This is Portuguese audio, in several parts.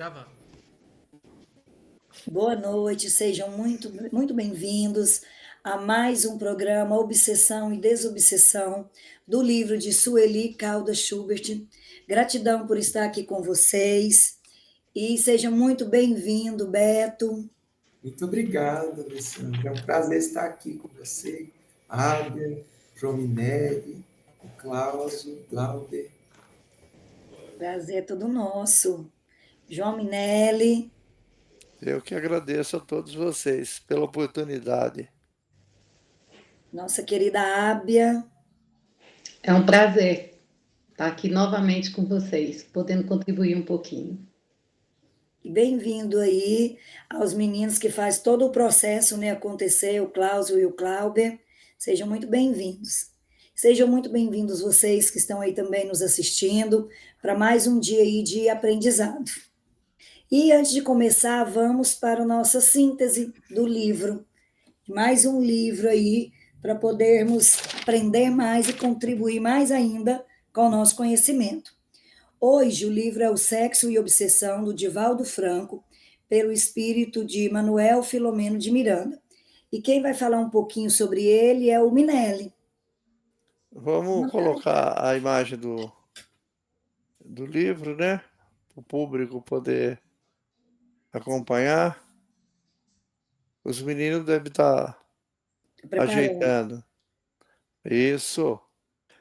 Gravando. Boa noite, sejam muito bem-vindos a mais um programa Obsessão e Desobsessão do livro de Sueli Caldas Schubert. Gratidão por estar aqui com vocês e seja muito bem-vindo, Beto. Muito obrigado, Alessandra. É um prazer estar aqui com você, Ábia, Rominelli, o Cláudio, Glauber. Prazer é todo nosso. João Minelli. Eu que agradeço a todos vocês pela oportunidade. Nossa querida Ábia. É um prazer estar aqui novamente com vocês, podendo contribuir um pouquinho. Bem-vindo aí aos meninos que faz todo o processo, né, acontecer, o Cláudio e o Clauber. Sejam muito bem-vindos. Sejam muito bem-vindos vocês que estão aí também nos assistindo para mais um dia aí de aprendizado. E antes de começar, vamos para a nossa síntese do livro. Mais um livro aí para podermos aprender mais e contribuir mais ainda com o nosso conhecimento. Hoje, o livro é O Sexo e Obsessão, do Divaldo Franco, pelo espírito de Manuel Filomeno de Miranda. E quem vai falar um pouquinho sobre ele é o Minelli. Vamos colocar a imagem do livro, né? Para o público poder acompanhar. Os meninos devem estar ajeitando. Isso.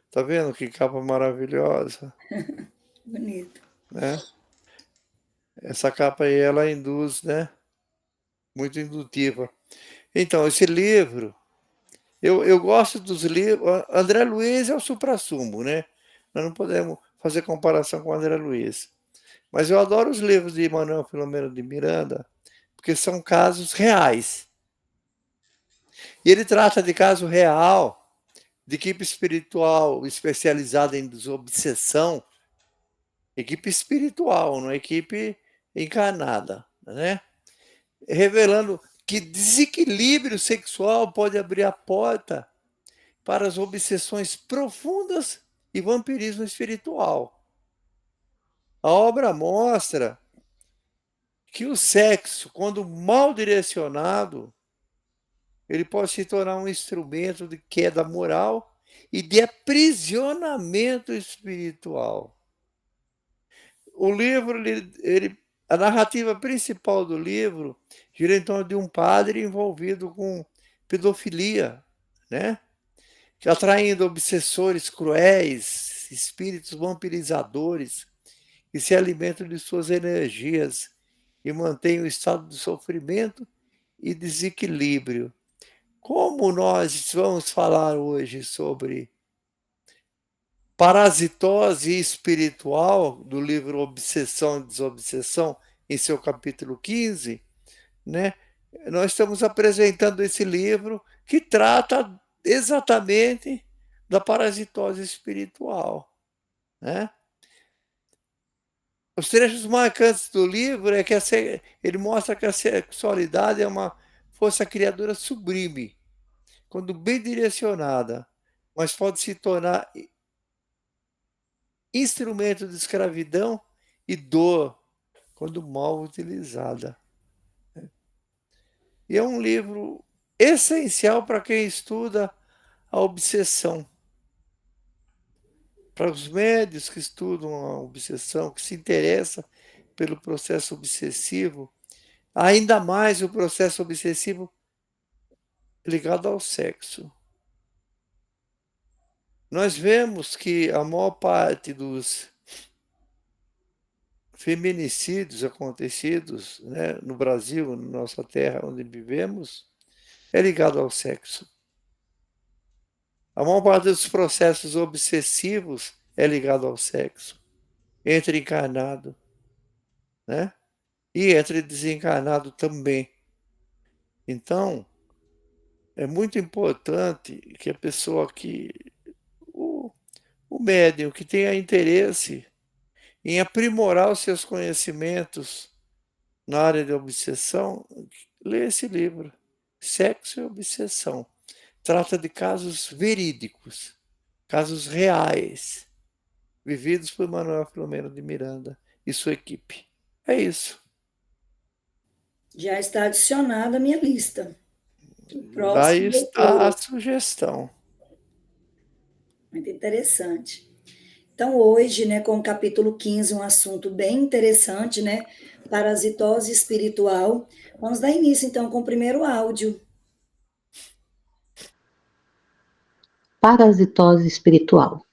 Tá vendo que capa maravilhosa? Bonito. Né? Essa capa aí, ela induz, né? Muito indutiva. Então, esse livro, eu gosto dos livros. André Luiz é o suprassumo, né? Nós não podemos fazer comparação com André Luiz. Mas eu adoro os livros de Manuel Filomeno de Miranda, porque são casos reais. E ele trata de caso real, de equipe espiritual especializada em desobsessão, equipe espiritual, não é equipe encarnada, né? Revelando que desequilíbrio sexual pode abrir a porta para as obsessões profundas e vampirismo espiritual. A obra mostra que o sexo, quando mal direcionado, ele pode se tornar um instrumento de queda moral e de aprisionamento espiritual. O livro, a narrativa principal do livro gira em torno de um padre envolvido com pedofilia, né? Atraindo obsessores cruéis, espíritos vampirizadores, que se alimentam de suas energias e mantêm o estado de sofrimento e desequilíbrio. Como nós vamos falar hoje sobre parasitose espiritual, do livro Obsessão e Desobsessão, em seu capítulo 15, né? Nós estamos apresentando esse livro que trata exatamente da parasitose espiritual, né? Os trechos marcantes do livro é que ele mostra que a sexualidade é uma força criadora sublime, quando bem direcionada, mas pode se tornar instrumento de escravidão e dor, quando mal utilizada. E é um livro essencial para quem estuda a obsessão. Para os médios que estudam a obsessão, que se interessam pelo processo obsessivo, ainda mais o processo obsessivo ligado ao sexo. Nós vemos que a maior parte dos feminicídios acontecidos, né, no Brasil, na nossa terra onde vivemos, é ligado ao sexo. A maior parte dos processos obsessivos é ligado ao sexo, entre encarnado, né? E entre desencarnado também. Então, é muito importante que a pessoa o médium que tenha interesse em aprimorar os seus conhecimentos na área de obsessão, lê esse livro, Sexo e Obsessão. Trata de casos verídicos, casos reais, vividos por Manuel Filomeno de Miranda e sua equipe. É isso. Já está adicionada à minha lista. Daí Próxima está a leitura. sugestão. Muito interessante. Então, hoje, né, com o capítulo 15, um assunto bem interessante, né? Parasitose espiritual. Vamos dar início, então, com o primeiro áudio. Parasitose espiritual.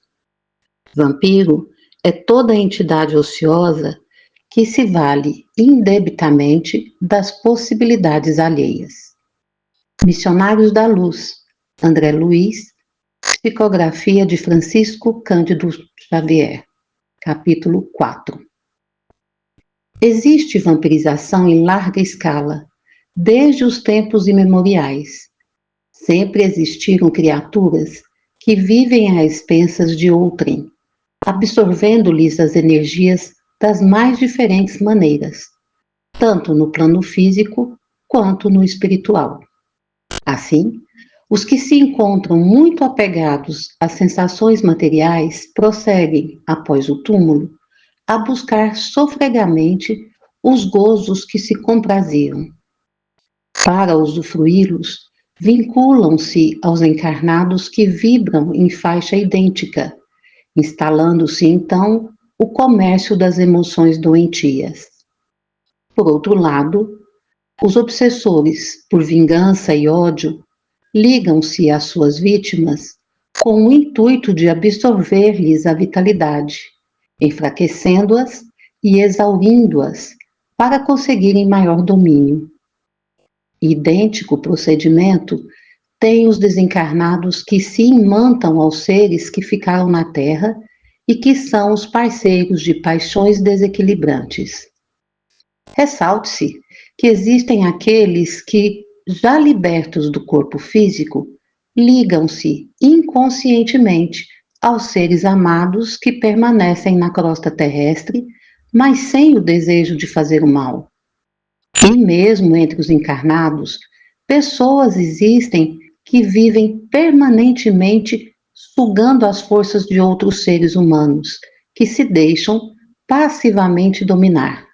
Vampiro é toda entidade ociosa que se vale indebitamente das possibilidades alheias. Missionários da Luz, André Luiz, psicografia de Francisco Cândido Xavier, capítulo 4. Existe vampirização em larga escala, desde os tempos imemoriais. Sempre existiram criaturas que vivem às expensas de outrem, absorvendo-lhes as energias das mais diferentes maneiras, tanto no plano físico quanto no espiritual. Assim, os que se encontram muito apegados às sensações materiais prosseguem, após o túmulo, a buscar sofregamente os gozos que se compraziam. Para usufruí-los, vinculam-se aos encarnados que vibram em faixa idêntica, instalando-se então o comércio das emoções doentias. Por outro lado, os obsessores por vingança e ódio ligam-se às suas vítimas com o intuito de absorver-lhes a vitalidade, enfraquecendo-as e exaurindo-as para conseguirem maior domínio. Idêntico procedimento tem os desencarnados que se imantam aos seres que ficaram na Terra e que são os parceiros de paixões desequilibrantes. Ressalte-se que existem aqueles que, já libertos do corpo físico, ligam-se inconscientemente aos seres amados que permanecem na crosta terrestre, mas sem o desejo de fazer o mal. E mesmo entre os encarnados, pessoas existem que vivem permanentemente sugando as forças de outros seres humanos, que se deixam passivamente dominar.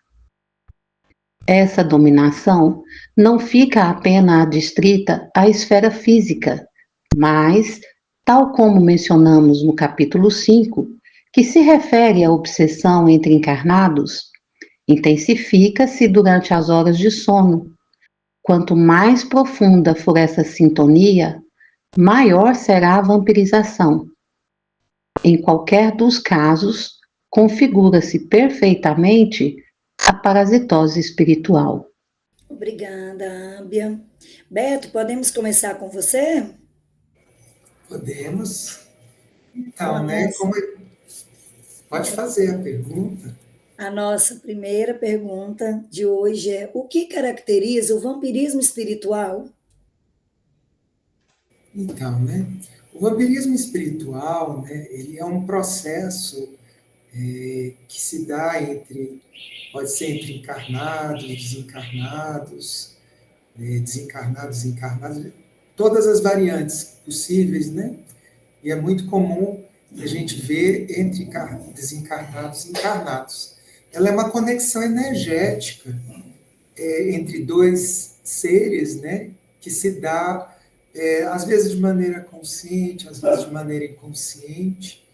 Essa dominação não fica apenas adstrita à esfera física, mas, tal como mencionamos no capítulo 5, que se refere à obsessão entre encarnados, intensifica-se durante as horas de sono. Quanto mais profunda for essa sintonia, maior será a vampirização. Em qualquer dos casos, configura-se perfeitamente a parasitose espiritual. Obrigada, Ábia. Beto, podemos começar com você? Podemos. Então, Então, né, pode fazer a pergunta. a nossa primeira pergunta de hoje é: o que caracteriza o vampirismo espiritual? Então, né, o vampirismo espiritual, né, ele é um processo que se dá pode ser entre encarnados, desencarnados, desencarnados, encarnados, todas as variantes possíveis, né? E é muito comum a gente ver entre desencarnados e encarnados. Ela é uma conexão energética entre dois seres, né? Que se dá, às vezes de maneira consciente, às vezes de maneira inconsciente,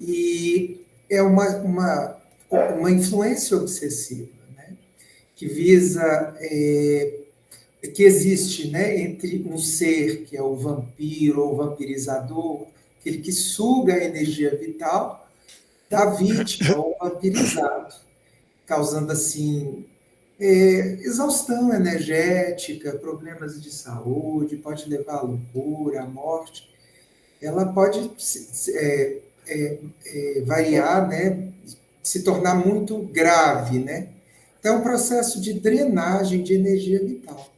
e é uma influência obsessiva, né? Que visa que existe, né, entre um ser que é o vampiro ou vampirizador, aquele que suga a energia vital da vítima ou vampirizado, causando assim exaustão energética, problemas de saúde, pode levar à loucura, à morte. Ela pode variar, né, se tornar muito grave, né? Então, é um processo de drenagem de energia vital.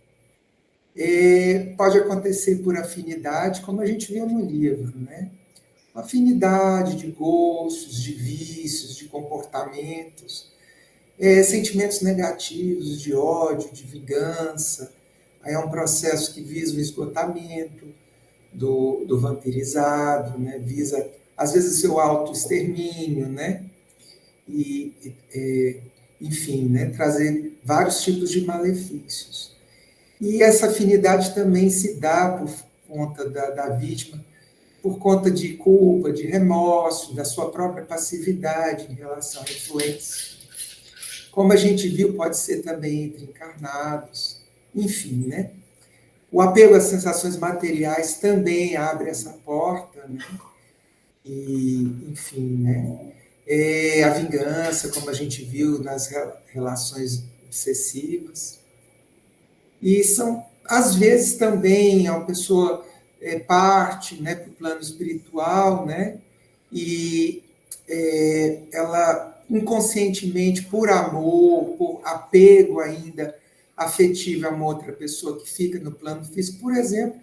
Pode acontecer por afinidade, como a gente viu no livro, né? Afinidade de gostos, de vícios, de comportamentos, sentimentos negativos, de ódio, de vingança. Aí é um processo que visa o esgotamento do vampirizado, né? Visa, às vezes, o seu autoextermínio, né? E enfim, né, trazer vários tipos de malefícios. E essa afinidade também se dá por conta da vítima, por conta de culpa, de remorso, da sua própria passividade em relação à influência. Como a gente viu, pode ser também entre encarnados, enfim, né? O apego às sensações materiais também abre essa porta, né? E, enfim, né? A vingança, como a gente viu nas relações obsessivas. E são, às vezes, também a pessoa parte, né, para o plano espiritual, né? E ela inconscientemente, por amor, por apego ainda afetivo a uma outra pessoa que fica no plano físico, por exemplo,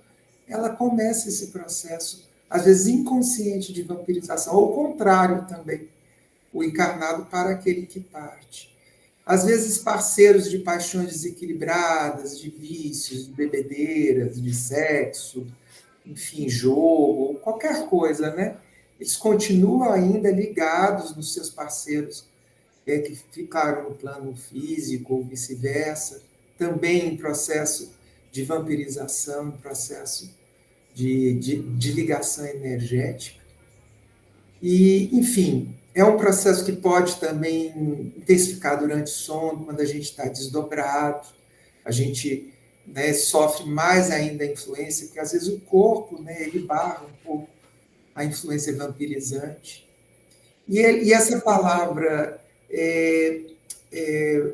ela começa esse processo, às vezes inconsciente, de vampirização, ou o contrário também, o encarnado para aquele que parte. Às vezes parceiros de paixões desequilibradas, de vícios, de bebedeiras, de sexo, enfim, jogo, qualquer coisa, né? Eles continuam ainda ligados nos seus parceiros que ficaram no plano físico ou vice-versa, também em processo de vampirização, em processo de ligação energética. E, enfim, é um processo que pode também intensificar durante o sono, quando a gente está desdobrado, a gente, né, sofre mais ainda a influência, porque às vezes o corpo, né, ele barra um pouco a influência vampirizante. E essa palavra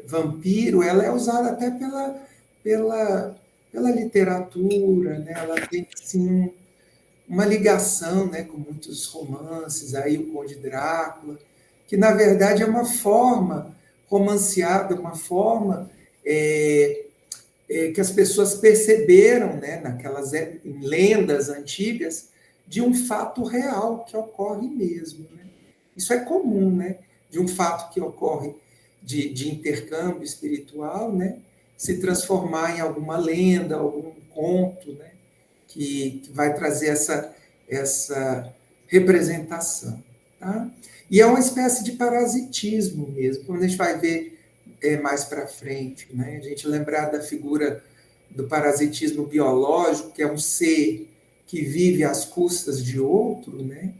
vampiro, ela é usada até pela literatura, né? Ela tem, assim, uma ligação, né, com muitos romances, aí o Conde Drácula, que na verdade é uma forma romanceada, uma forma que as pessoas perceberam, né, naquelas em lendas antigas, de um fato real que ocorre mesmo. Né? Isso é comum, né? De um fato que ocorre de intercâmbio espiritual, né? Se transformar em alguma lenda, algum conto, né? Que vai trazer essa representação. Tá? E é uma espécie de parasitismo mesmo, quando a gente vai ver mais para frente. Né? A gente lembrar da figura do parasitismo biológico, que é um ser que vive às custas de outro, né?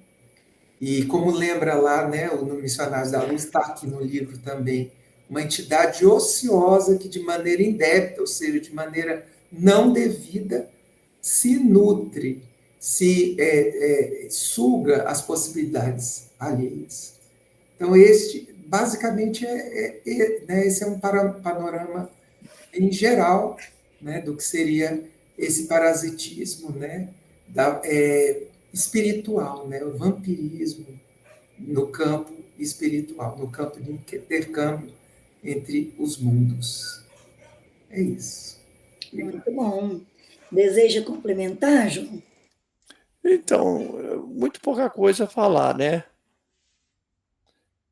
E como lembra lá, né, no Missionários da Luz, está aqui no livro também, uma entidade ociosa que de maneira indébita, ou seja, de maneira não devida, se nutre, se suga as possibilidades alheias. Então, basicamente, né, esse é um panorama em geral, né, do que seria esse parasitismo, né, espiritual, né, o vampirismo no campo espiritual, no campo de intercâmbio entre os mundos. É isso. Muito bom. Deseja complementar, João? Então, muito pouca coisa a falar, né?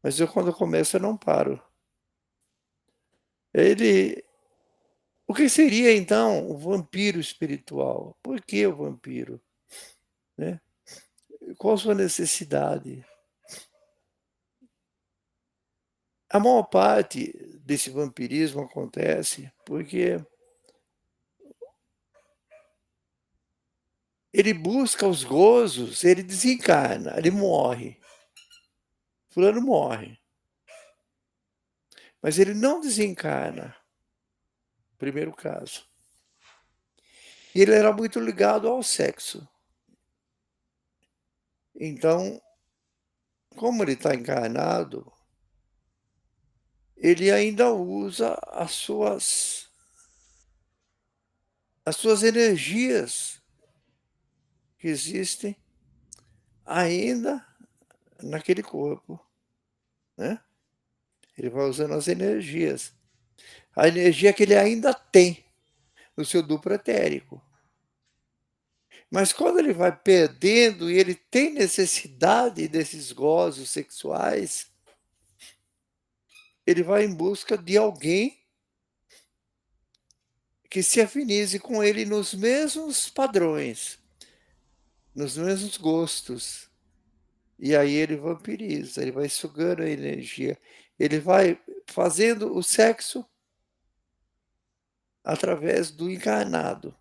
Mas quando eu começo, eu não paro. O que seria, então, o vampiro espiritual? Por que o vampiro? Né? Qual a sua necessidade? A maior parte desse vampirismo acontece porque ele busca os gozos, ele desencarna, ele morre. Fulano morre. Mas ele não desencarna. Primeiro caso. E ele era muito ligado ao sexo. Então, como ele está encarnado, ele ainda usa as suas energias que existem ainda naquele corpo, né? Ele vai usando as energias. A energia que ele ainda tem no seu duplo etérico. Mas quando ele vai perdendo e ele tem necessidade desses gozos sexuais, ele vai em busca de alguém que se afinize com ele nos mesmos padrões, nos mesmos gostos. E aí ele vampiriza, ele vai sugando a energia, ele vai fazendo o sexo através do encarnado.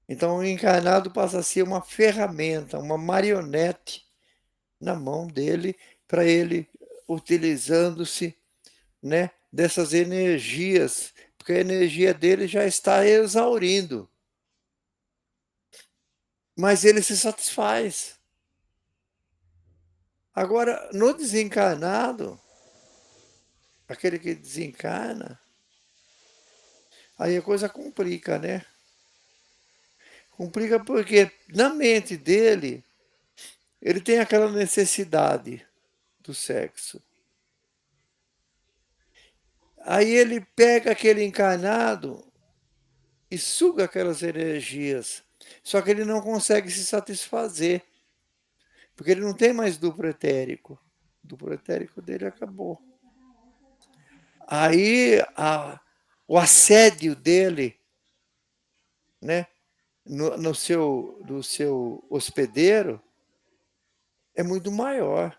Então, o encarnado passa a ser uma ferramenta, uma marionete na mão dele, para ele utilizando-se, né, dessas energias, porque a energia dele já está exaurindo. Mas ele se satisfaz. Agora, no desencarnado, aquele que desencarna, aí a coisa complica, né? Complica porque na mente dele, ele tem aquela necessidade do sexo. Aí ele pega aquele encarnado e suga aquelas energias. Só que ele não consegue se satisfazer, porque ele não tem mais duplo etérico. O duplo etérico dele acabou. Aí o assédio dele, né, no seu hospedeiro é muito maior,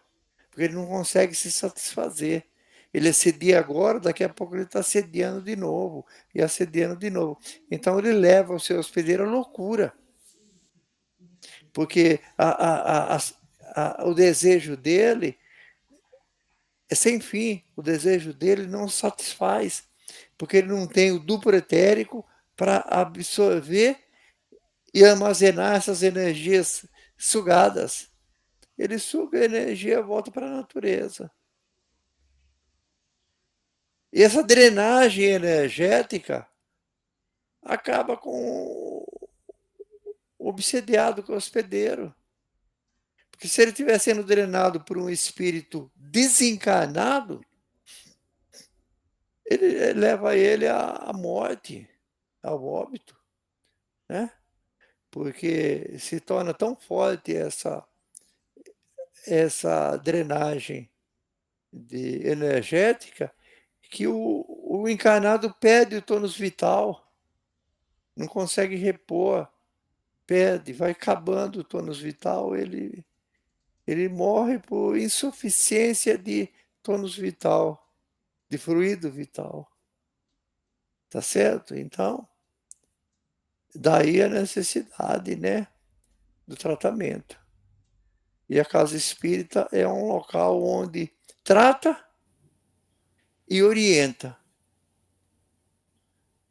porque ele não consegue se satisfazer. Ele assedia agora, daqui a pouco ele está assediando de novo, e assediando de novo. Então ele leva o seu hospedeiro à loucura, porque o desejo dele é sem fim, o desejo dele não satisfaz, porque ele não tem o duplo etérico para absorver e armazenar essas energias sugadas. Ele suga a energia e volta para a natureza. E essa drenagem energética acaba com o obsediado, com o hospedeiro. Porque se ele estiver sendo drenado por um espírito desencarnado, ele leva ele à morte, ao óbito, né? Porque se torna tão forte essa drenagem energética que o encarnado perde o tônus vital, não consegue repor, perde, vai acabando o tônus vital, ele morre por insuficiência de tônus vital, de fluido vital. Tá certo? Então, daí a necessidade, né, do tratamento. E a casa espírita é um local onde trata e orienta.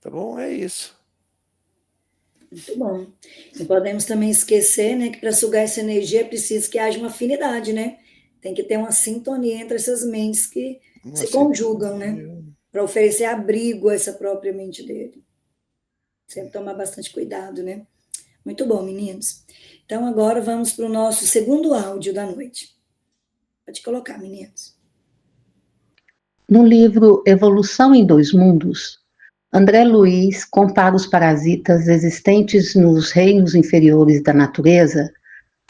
Tá bom? É isso. Muito bom. Não podemos também esquecer, né, que para sugar essa energia é preciso que haja uma afinidade, né? Tem que ter uma sintonia entre essas mentes que se conjugam, né? Para oferecer abrigo a essa própria mente dele. Sempre tomar bastante cuidado, né? Muito bom, meninos. Então agora vamos para o nosso segundo áudio da noite. Pode colocar, meninos. No livro Evolução em Dois Mundos, André Luiz compara os parasitas existentes nos reinos inferiores da natureza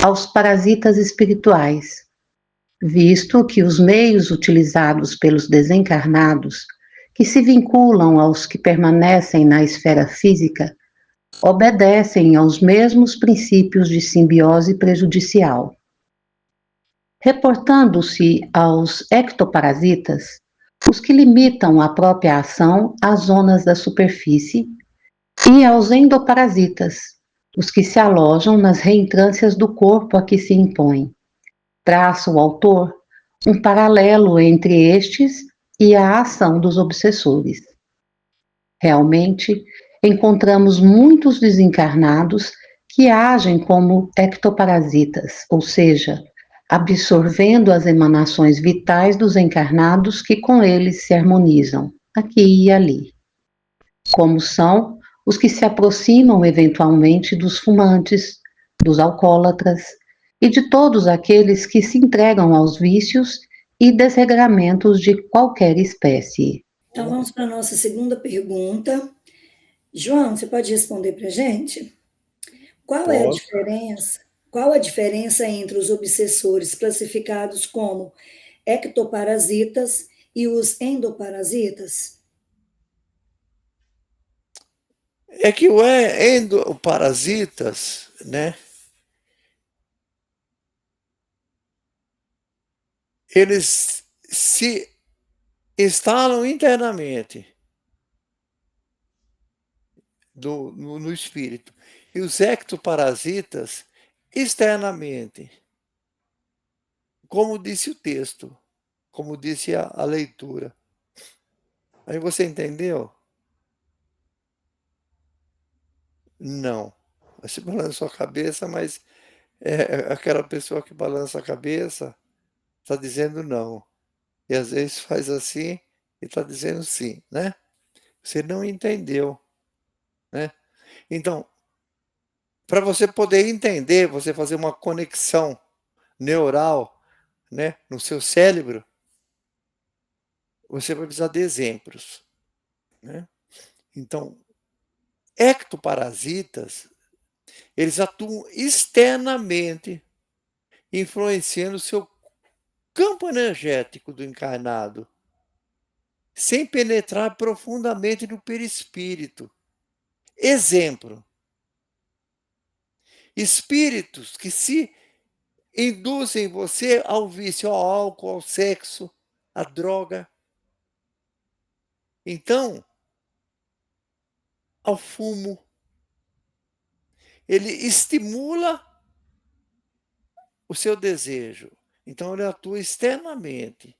aos parasitas espirituais, visto que os meios utilizados pelos desencarnados, que se vinculam aos que permanecem na esfera física, obedecem aos mesmos princípios de simbiose prejudicial. Reportando-se aos ectoparasitas, os que limitam a própria ação às zonas da superfície, e aos endoparasitas, os que se alojam nas reentrâncias do corpo a que se impõem. Traça o autor um paralelo entre estes e a ação dos obsessores. Realmente, encontramos muitos desencarnados que agem como ectoparasitas, ou seja, absorvendo as emanações vitais dos encarnados que com eles se harmonizam, aqui e ali. Como são os que se aproximam eventualmente dos fumantes, dos alcoólatras e de todos aqueles que se entregam aos vícios e desregramentos de qualquer espécie. Então vamos para a nossa segunda pergunta. João, você pode responder para a gente? Qual é a diferença? Qual a diferença entre os obsessores classificados como ectoparasitas e os endoparasitas? É que o endoparasitas, né, eles se instalam internamente no espírito. E os ectoparasitas externamente. Como disse o texto, como disse a leitura. Aí você entendeu? Não. Você balança a sua cabeça, mas aquela pessoa que balança a cabeça está dizendo não. E às vezes faz assim e está dizendo sim, né? Você não entendeu, né? Então, para você poder entender, você fazer uma conexão neural, né, no seu cérebro, você vai precisar de exemplos, né? Então, ectoparasitas, eles atuam externamente, influenciando o seu campo energético do encarnado, sem penetrar profundamente no perispírito. Exemplo: espíritos que se induzem você ao vício, ao álcool, ao sexo, à droga. Então, ao fumo. Ele estimula o seu desejo. Então, ele atua externamente.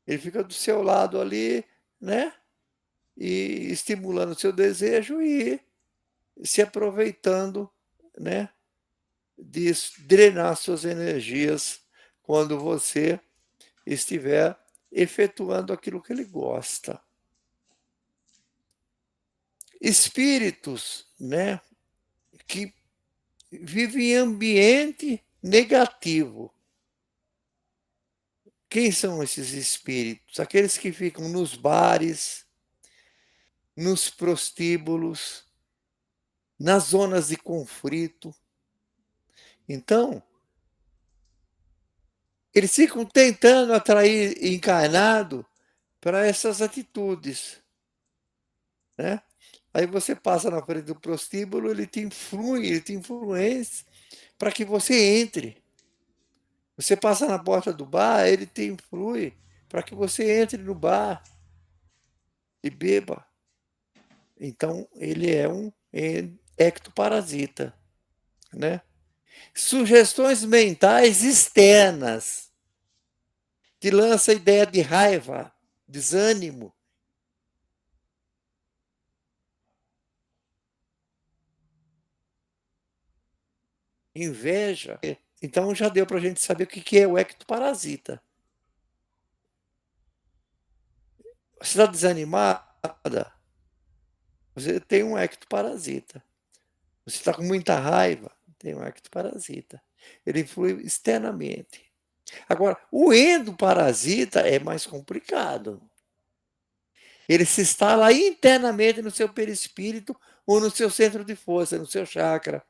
Ele fica do seu lado ali, né? E estimulando o seu desejo e se aproveitando, né? De drenar suas energias quando você estiver efetuando aquilo que ele gosta. Espíritos, né? Que vivem em ambiente negativo. Quem são esses espíritos? Aqueles que ficam nos bares, nos prostíbulos, nas zonas de conflito. Então, eles ficam tentando atrair encarnado para essas atitudes, né? Aí você passa na frente do prostíbulo, ele te influencia para que você entre. Você passa na porta do bar, ele te influi para que você entre no bar e beba. Então, ele é um ectoparasita, né? Sugestões mentais externas, que lança a ideia de raiva, desânimo, inveja. Então, já deu para a gente saber o que é o ectoparasita. Você está desanimada? Você tem um ectoparasita. Você está com muita raiva? Tem um ectoparasita. Ele influi externamente. Agora, o endoparasita é mais complicado. Ele se instala internamente no seu perispírito ou no seu centro de força, no seu chakra,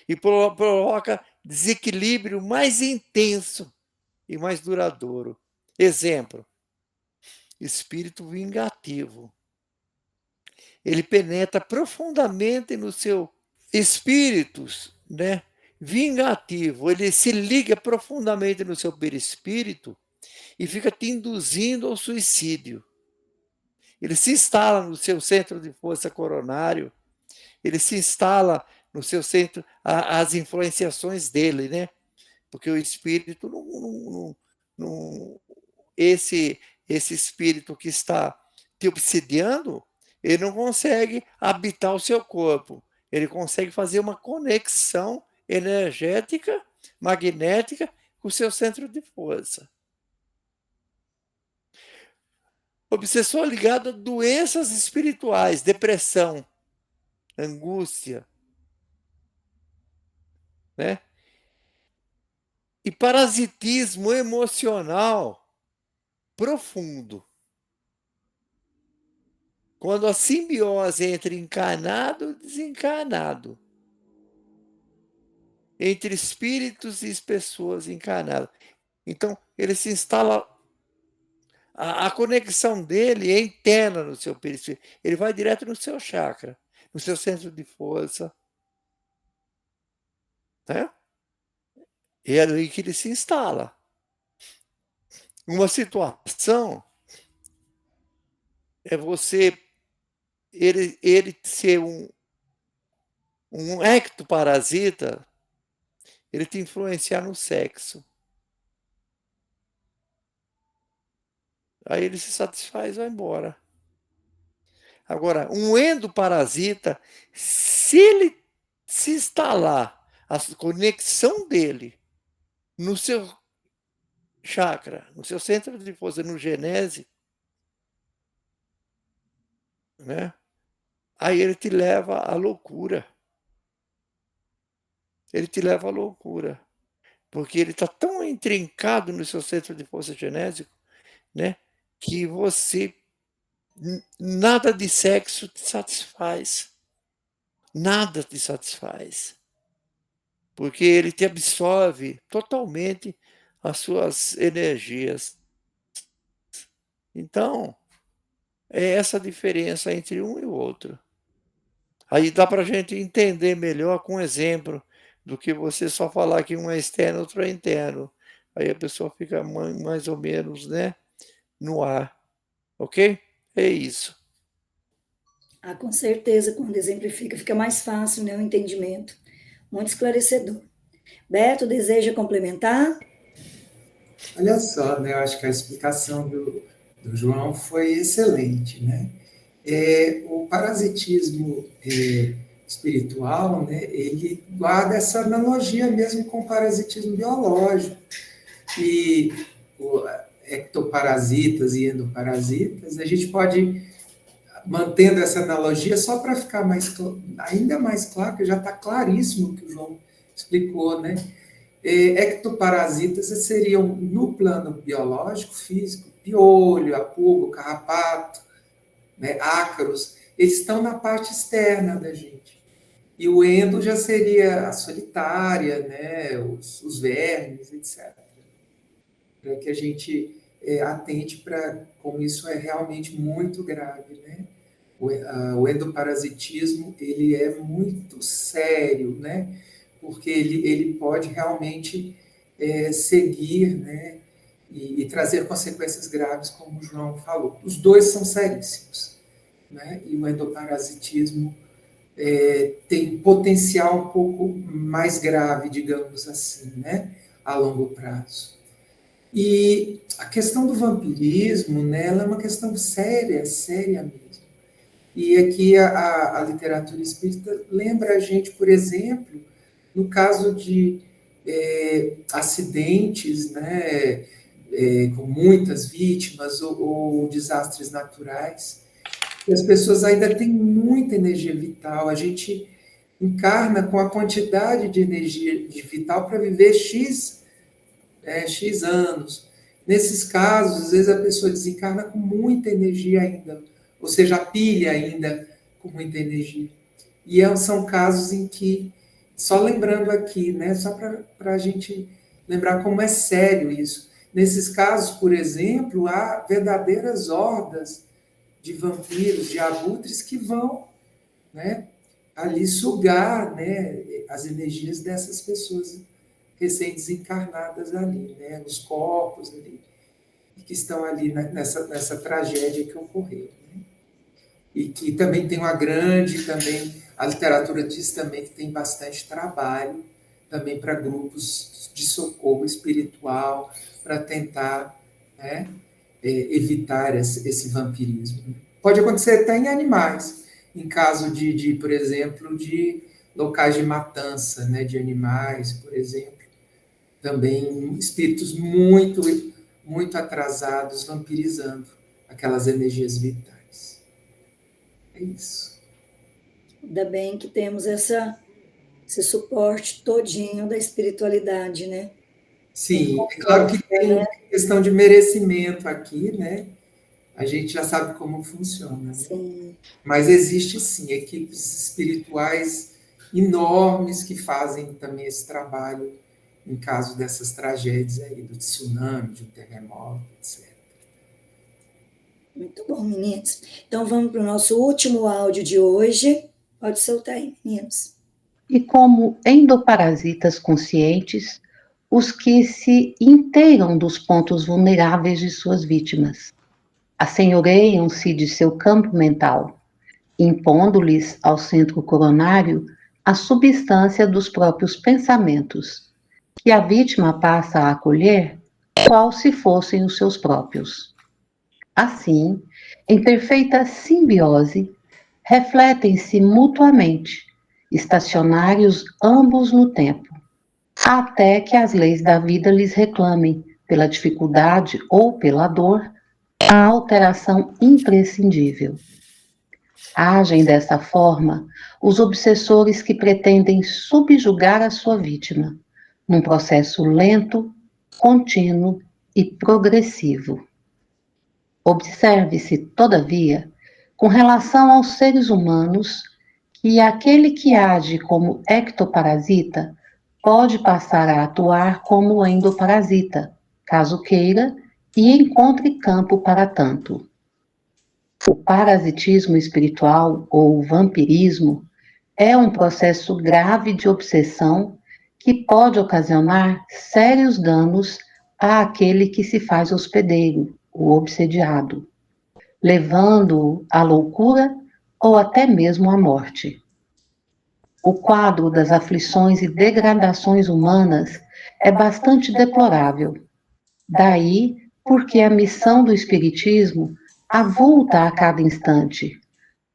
e provoca desequilíbrio mais intenso e mais duradouro. Exemplo: espírito vingativo. Ele penetra profundamente no seu espíritos, né? Vingativo, ele se liga profundamente no seu perispírito e fica te induzindo ao suicídio. Ele se instala no seu centro de força coronário, ele se instala no seu centro, as influenciações dele, né? Porque o espírito esse espírito que está te obsidiando, ele não consegue habitar o seu corpo. Ele consegue fazer uma conexão energética, magnética, com o seu centro de força. Obsessor ligado a doenças espirituais, depressão, angústia, né? E parasitismo emocional profundo. Quando a simbiose entre encarnado e desencarnado, entre espíritos e pessoas encarnadas. Então, ele se instala. A conexão dele é interna no seu perispírito. Ele vai direto no seu chakra, no seu centro de força. Né? E é ali que ele se instala. Uma situação é você, ele ser um ectoparasita, ele te influenciar no sexo. Aí ele se satisfaz e vai embora. Agora, um endoparasita, se ele se instalar a conexão dele no seu chakra, no seu centro de força, no genese, né? Aí ele te leva à loucura. Ele te leva à loucura. Porque ele está tão intrincado no seu centro de força genésico, né? Que você, nada de sexo te satisfaz. Nada te satisfaz. Porque ele te absorve totalmente as suas energias. Então, é essa a diferença entre um e o outro. Aí dá para a gente entender melhor com exemplo do que você só falar que um é externo, outro é interno. Aí a pessoa fica mais ou menos, né, no ar. Ok? É isso. Ah, com certeza, quando exemplifica, fica mais fácil, né, o entendimento. Muito esclarecedor. Beto, deseja complementar? Olha só, né? Eu acho que a explicação do João foi excelente, né? O parasitismo espiritual, né? Ele guarda essa analogia mesmo com o parasitismo biológico. E ectoparasitas e endoparasitas, a gente pode, mantendo essa analogia, só para ficar ainda mais claro, que já está claríssimo o que o João explicou, né? Ectoparasitas seriam, no plano biológico, físico, piolho, a pulga, o carrapato, né, ácaros, eles estão na parte externa da gente. E o endo já seria a solitária, né, os vermes, etc. Para que a gente atente para como isso é realmente muito grave, né? O endoparasitismo, ele é muito sério, né? Porque ele pode realmente seguir, né? E trazer consequências graves, como o João falou. Os dois são seríssimos, né? E o endoparasitismo tem potencial um pouco mais grave, digamos assim, né? A longo prazo. E a questão do vampirismo, né, ela é uma questão séria, séria mesmo. E aqui a literatura espírita lembra a gente, por exemplo, no caso de acidentes, né, com muitas vítimas ou desastres naturais, que as pessoas ainda têm muita energia vital. A gente encarna com a quantidade de energia vital para viver X anos. Nesses casos, às vezes a pessoa desencarna com muita energia ainda, ou seja, a pilha ainda com muita energia. E são casos em que, só lembrando aqui, né, só para a gente lembrar como é sério isso. Nesses casos, por exemplo, há verdadeiras hordas de vampiros, de abutres que vão, né, ali sugar, né, as energias dessas pessoas recém-desencarnadas ali, né, os corpos ali, que estão ali nessa tragédia que ocorreu. Né? E que também tem a literatura diz também que tem bastante trabalho também para grupos de socorro espiritual, para tentar, né, evitar esse vampirismo. Pode acontecer até em animais, em caso por exemplo, de locais de matança, né, de animais, por exemplo. Também espíritos muito, muito atrasados, vampirizando aquelas energias vitais. É isso. Ainda bem que temos esse suporte todinho da espiritualidade, né? Sim, é claro que tem questão de merecimento aqui, né? A gente já sabe como funciona. Sim. Né? Mas existe, sim, equipes espirituais enormes que fazem também esse trabalho em caso dessas tragédias aí, do tsunami, de um terremoto, etc. Muito bom, meninos. Então vamos para o nosso último áudio de hoje. Pode soltar aí, meninos. E como endoparasitas conscientes, os que se inteiram dos pontos vulneráveis de suas vítimas. assenhoreiam-se de seu campo mental, impondo-lhes ao centro coronário a substância dos próprios pensamentos, que a vítima passa a acolher qual se fossem os seus próprios. Assim, em perfeita simbiose, refletem-se mutuamente, estacionários ambos no tempo, até que as leis da vida lhes reclamem, pela dificuldade ou pela dor, a alteração imprescindível. Agem dessa forma os obsessores que pretendem subjugar a sua vítima, num processo lento, contínuo e progressivo. Observe-se, todavia, com relação aos seres humanos, que aquele que age como ectoparasita pode passar a atuar como endoparasita, caso queira e encontre campo para tanto. O parasitismo espiritual ou vampirismo é um processo grave de obsessão que pode ocasionar sérios danos àquele que se faz hospedeiro, o obsediado, levando-o à loucura ou até mesmo à morte. O quadro das aflições e degradações humanas é bastante deplorável. Daí porque a missão do Espiritismo avulta a cada instante,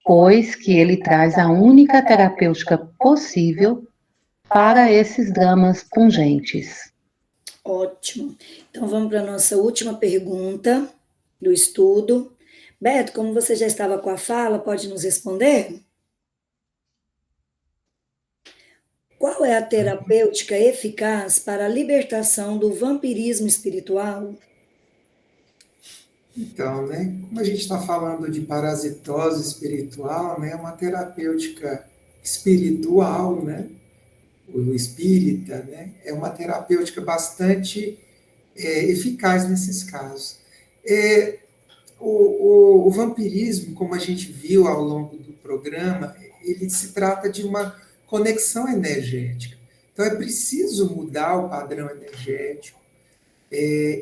pois que ele traz a única terapêutica possível para esses dramas pungentes. Ótimo. Então vamos para a nossa última pergunta do estudo. Beto, como você já estava com a fala, pode nos responder? Qual é a terapêutica eficaz para a libertação do vampirismo espiritual? Então, né, como a gente está falando de parasitose espiritual, né, uma terapêutica espiritual, né, o espírita, né, é uma terapêutica bastante eficaz nesses casos. O vampirismo, como a gente viu ao longo do programa, ele se trata de uma conexão energética. Então, é preciso mudar o padrão energético.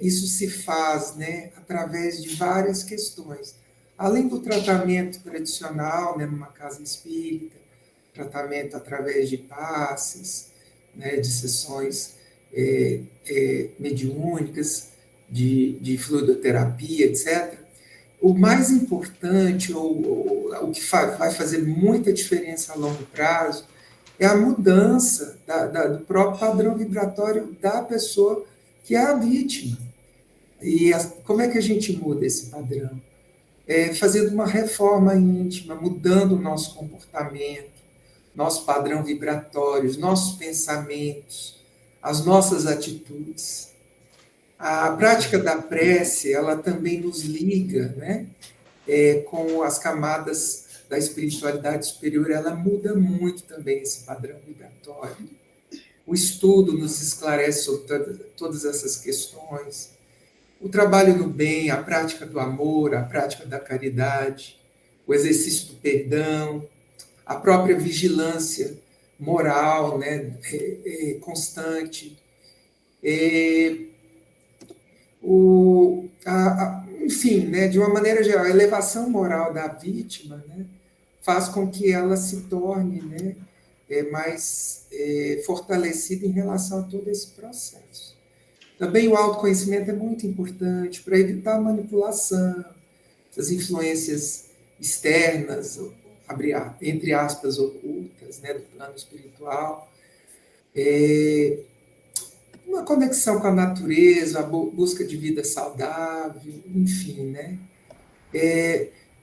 Isso se faz, né, através de várias questões. Além do tratamento tradicional, né, numa casa espírita, tratamento através de passes, né, de sessões mediúnicas, de fluidoterapia, etc. O mais importante, ou o que vai fazer muita diferença a longo prazo, é a mudança do próprio padrão vibratório da pessoa que é a vítima. E como é que a gente muda esse padrão? Fazendo uma reforma íntima, mudando o nosso comportamento, nosso padrão vibratório, os nossos pensamentos, as nossas atitudes. A prática da prece, ela também nos liga, né, com as camadas da espiritualidade superior, ela muda muito também esse padrão vibratório. O estudo nos esclarece sobre todas essas questões. O trabalho no bem, a prática do amor, a prática da caridade, o exercício do perdão, a própria vigilância moral, né, constante. Enfim, né, de uma maneira geral, a elevação moral da vítima, né, faz com que ela se torne, né, mais fortalecida em relação a todo esse processo. Também o autoconhecimento é muito importante para evitar a manipulação, as influências externas, entre aspas, ocultas, né, do plano espiritual. Uma conexão com a natureza, a busca de vida saudável, enfim, né?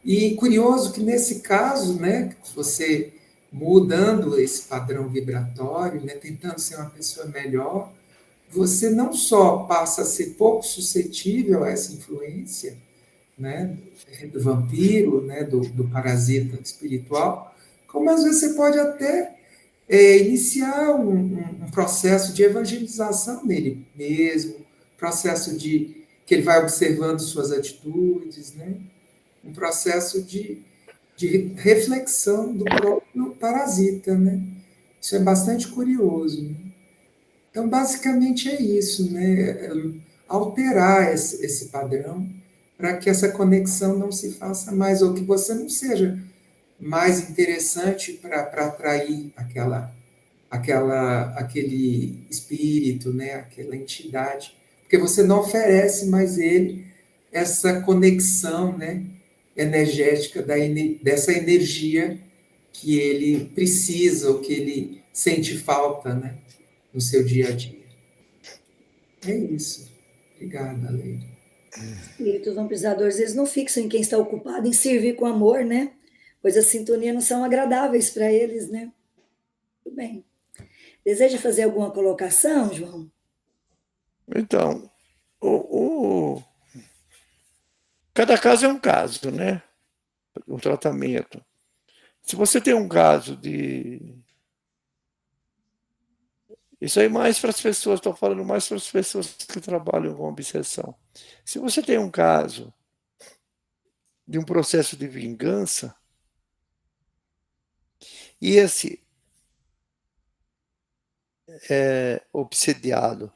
E curioso que nesse caso, né, você mudando esse padrão vibratório, né, tentando ser uma pessoa melhor, você não só passa a ser pouco suscetível a essa influência, né, do vampiro, né, do parasita espiritual, como às vezes você pode até iniciar um processo de evangelização nele mesmo, processo de que ele vai observando suas atitudes, né, um processo de reflexão do próprio parasita, né? Isso é bastante curioso, né? Então, basicamente é isso, né? Alterar esse padrão para que essa conexão não se faça mais, ou que você não seja mais interessante para atrair aquele espírito, né, aquela entidade, porque você não oferece mais ele essa conexão, né, energética dessa energia que ele precisa, ou que ele sente falta, né, no seu dia a dia. É isso. Obrigada, Leila. Espíritos vampirizadores, eles não fixam em quem está ocupado em servir com amor, né? Pois as sintonias não são agradáveis para eles, né? Tudo bem. Deseja fazer alguma colocação, João? Então, cada caso é um caso, né? Um tratamento. Se você tem um caso de... Isso aí mais para as pessoas, estou falando mais para as pessoas que trabalham com obsessão. Se você tem um caso de um processo de vingança, e esse obsediado,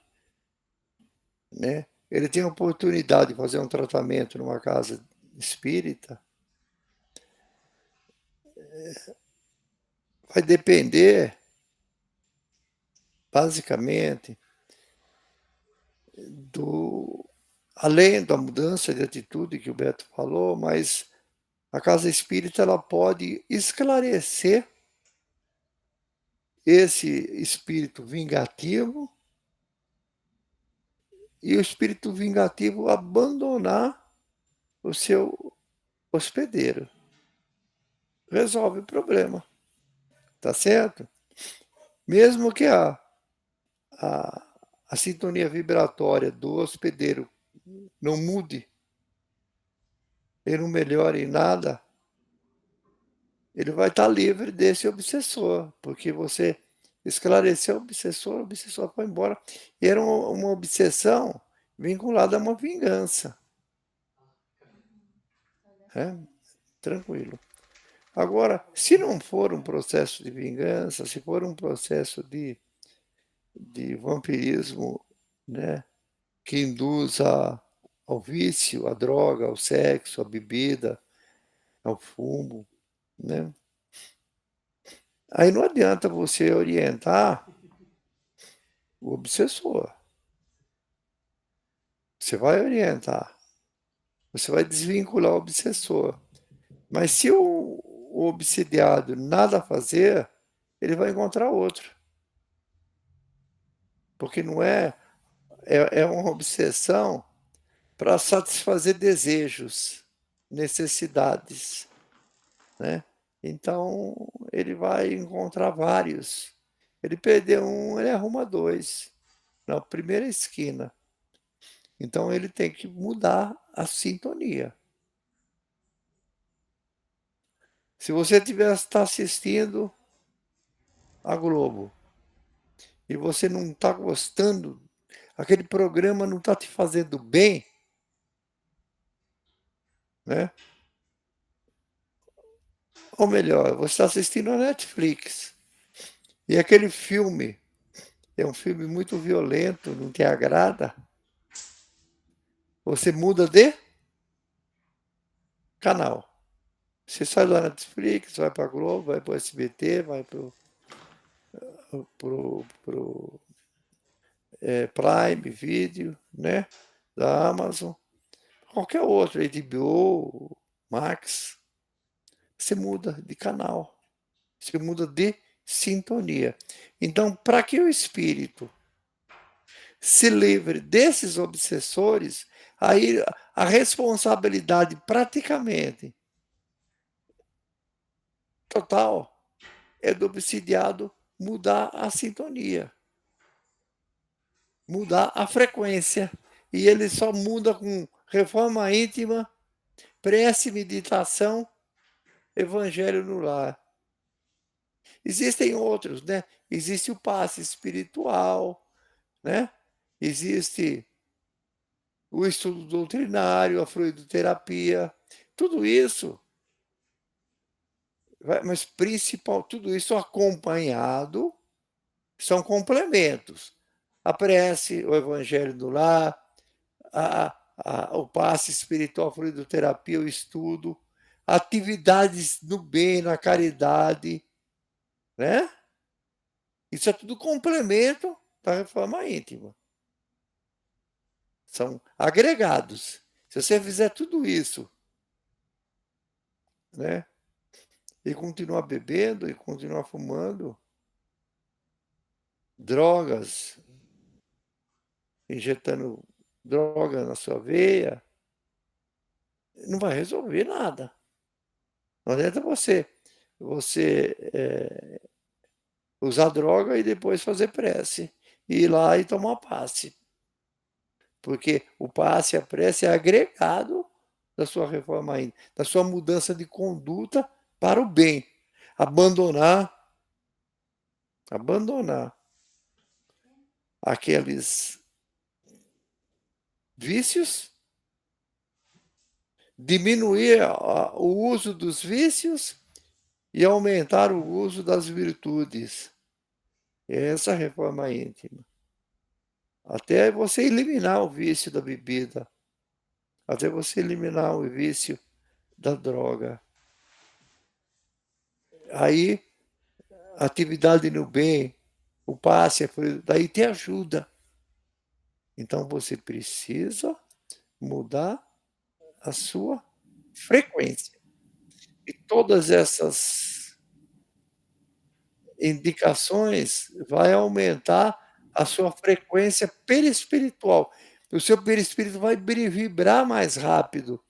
né? Ele tem a oportunidade de fazer um tratamento numa casa espírita, vai depender, basicamente, além da mudança de atitude que o Beto falou, mas a casa espírita ela pode esclarecer esse espírito vingativo e o espírito vingativo abandonar o seu hospedeiro. Resolve o problema. Tá certo? Mesmo que a sintonia vibratória do hospedeiro não mude, ele não melhore em nada, ele vai estar livre desse obsessor, porque você esclareceu o obsessor foi embora. E era uma obsessão vinculada a uma vingança. Tranquilo. Agora, se não for um processo de vingança, se for um processo de vampirismo, né, que induz ao vício, à droga, ao sexo, à bebida, ao fumo, né? Aí não adianta você orientar o obsessor. Você vai orientar, você vai desvincular o obsessor. Mas se o obsidiado nada fazer, ele vai encontrar outro. Porque não é uma obsessão para satisfazer desejos, necessidades, né? Então, ele vai encontrar vários. Ele perdeu um, ele arruma dois, na primeira esquina. Então, ele tem que mudar a sintonia. Se você está assistindo a Globo e você não está gostando, aquele programa não está te fazendo bem, né? Ou melhor, você está assistindo a Netflix e aquele filme é um filme muito violento, não te agrada, você muda de canal. Você sai da Netflix, vai para a Globo, vai para o SBT, vai para o Prime Video, né? Da Amazon, qualquer outro, HBO, Max. Você muda de canal, você muda de sintonia. Então, para que o espírito se livre desses obsessores, aí a responsabilidade praticamente total é do obsidiado mudar a sintonia, mudar a frequência. E ele só muda com reforma íntima, prece, meditação, evangelho no lar. Existem outros, né? Existe o passe espiritual, né? Existe o estudo doutrinário, a fluidoterapia, tudo isso, mas tudo isso acompanhado, são complementos. A prece, o evangelho do lar, o passe espiritual, a fluidoterapia, o estudo, atividades no bem, na caridade, né? Isso é tudo complemento da reforma íntima. São agregados. Se você fizer tudo isso, né? E continuar bebendo e continuar fumando, drogas, injetando droga na sua veia, não vai resolver nada. Não adianta você usar droga e depois fazer prece, e ir lá e tomar passe. Porque o passe, a prece é agregado da sua reforma íntima, da sua mudança de conduta para o bem. Abandonar aqueles vícios, diminuir o uso dos vícios e aumentar o uso das virtudes. Essa é a reforma íntima. Até você eliminar o vício da bebida, até você eliminar o vício da droga. Aí, a atividade no bem, o passe, daí te ajuda. Então, você precisa mudar a sua frequência. E todas essas indicações vai aumentar a sua frequência perispiritual. O seu perispírito vai vibrar mais rápido.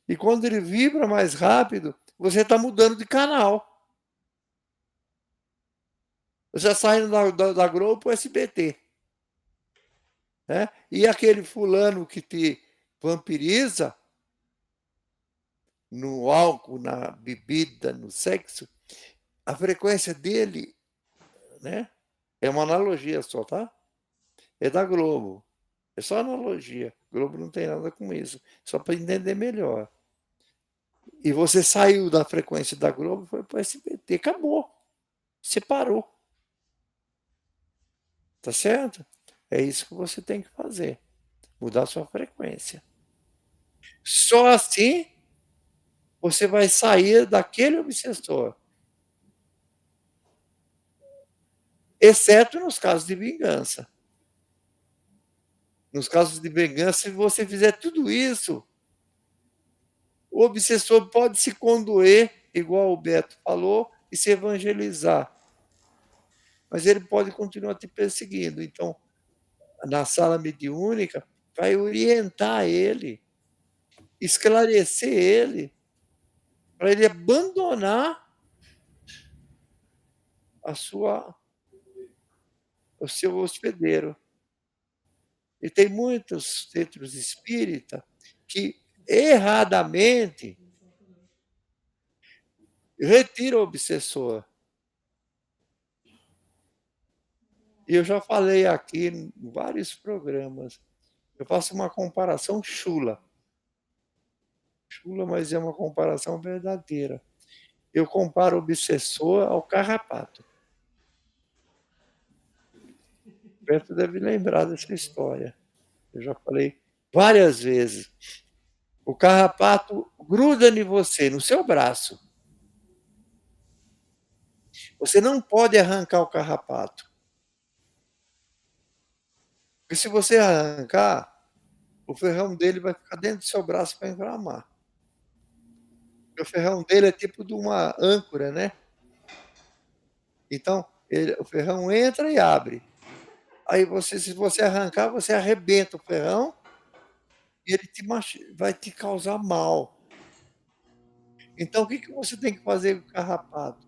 E quando ele vibra mais rápido, você está mudando de canal. Você está saindo da Globo para o SBT. Né? E aquele fulano que te vampiriza, no álcool, na bebida, no sexo, a frequência dele, né? É uma analogia só, tá? É da Globo. É só analogia. Globo não tem nada com isso. Só para entender melhor. E você saiu da frequência da Globo e foi para o SBT. Acabou. Separou. Tá certo? É isso que você tem que fazer. Mudar sua frequência. Só assim você vai sair daquele obsessor. Exceto nos casos de vingança. Nos casos de vingança, se você fizer tudo isso, o obsessor pode se condoer, igual o Beto falou, e se evangelizar. Mas ele pode continuar te perseguindo. Então, na sala mediúnica, vai orientar ele, esclarecer ele, para ele abandonar o seu hospedeiro. E tem muitos centros espíritas que erradamente retiram o obsessor. E eu já falei aqui em vários programas, eu faço uma comparação chula. Chula, mas é uma comparação verdadeira. Eu comparo o obsessor ao carrapato. O Beto deve lembrar dessa história. Eu já falei várias vezes. O carrapato gruda em você, no seu braço. Você não pode arrancar o carrapato. Porque se você arrancar, o ferrão dele vai ficar dentro do seu braço para inflamar. O ferrão dele é tipo de uma âncora, né? Então, o ferrão entra e abre. Aí se você arrancar, você arrebenta o ferrão e ele vai te causar mal. Então, o que você tem que fazer com o carrapato?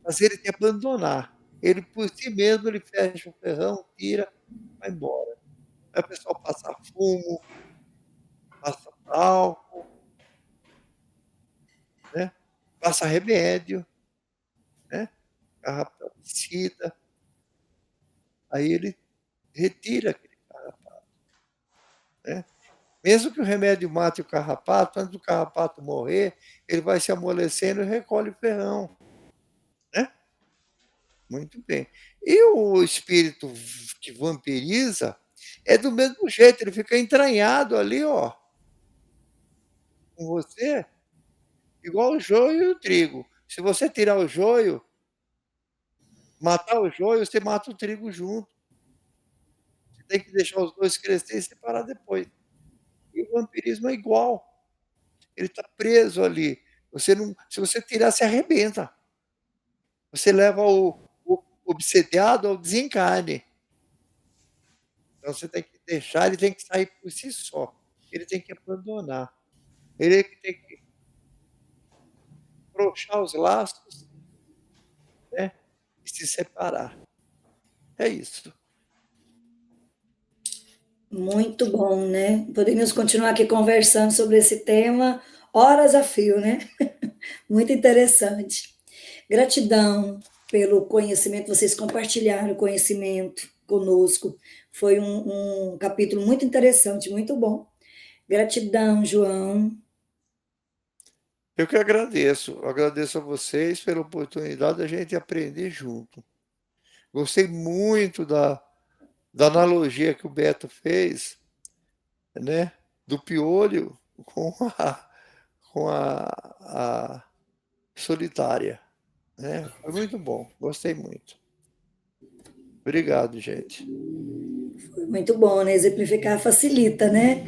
Fazer ele te abandonar. Ele, por si mesmo, ele fecha o ferrão, tira, vai embora. Aí o pessoal passa fumo, passa álcool, né? Passa remédio, né? Carrapaticida. Aí ele retira aquele carrapato. Né? Mesmo que o remédio mate o carrapato, antes do carrapato morrer, ele vai se amolecendo e recolhe o ferrão. Né? Muito bem. E o espírito que vampiriza, É do mesmo jeito, ele fica entranhado ali, ó, com você, igual o joio e o trigo. Se você tirar o joio, matar o joio, você mata o trigo junto. Você tem que deixar os 2 crescer e separar depois. E o vampirismo é igual, ele está preso ali. Você não, se você tirar, você arrebenta. Você leva o obsediado ao desencarne. Então você tem que deixar, ele tem que sair por si só. Ele tem que abandonar. Ele é que tem que afrouxar os laços, né, e se separar. É isso. Muito bom, né? Podemos continuar aqui conversando sobre esse tema horas a fio, né? Muito interessante. Gratidão pelo conhecimento, vocês compartilharam o conhecimento conosco. Foi um capítulo muito interessante, muito bom. Gratidão, João. Eu que agradeço a vocês pela oportunidade da gente aprender junto. Gostei muito da analogia que o Beto fez, né, do piolho com com a solitária, né. Foi muito bom, gostei muito. Obrigado, gente. Foi muito bom, né? Exemplificar facilita, né?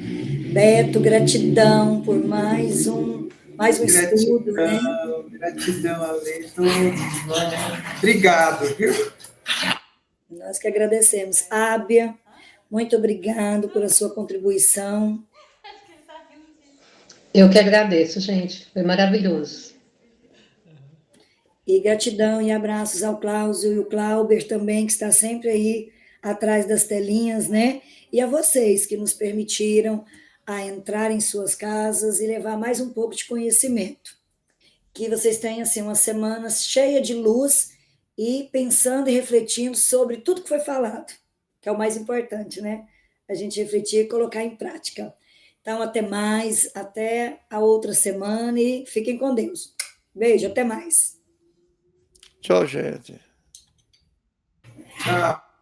Beto, gratidão por mais um estudo, né? Gratidão a todos, irmão. Obrigado, viu? Nós que agradecemos. Ábia, muito obrigado pela sua contribuição. Eu que agradeço, gente. Foi maravilhoso. E gratidão e abraços ao Cláudio e o Clauber também, que está sempre aí atrás das telinhas, né? E a vocês que nos permitiram a entrar em suas casas e levar mais um pouco de conhecimento. Que vocês tenham assim, uma semana cheia de luz e pensando e refletindo sobre tudo que foi falado, que é o mais importante, né? A gente refletir e colocar em prática. Então, até mais, até a outra semana e fiquem com Deus. Beijo, até mais. Tchau, gente. Tchau.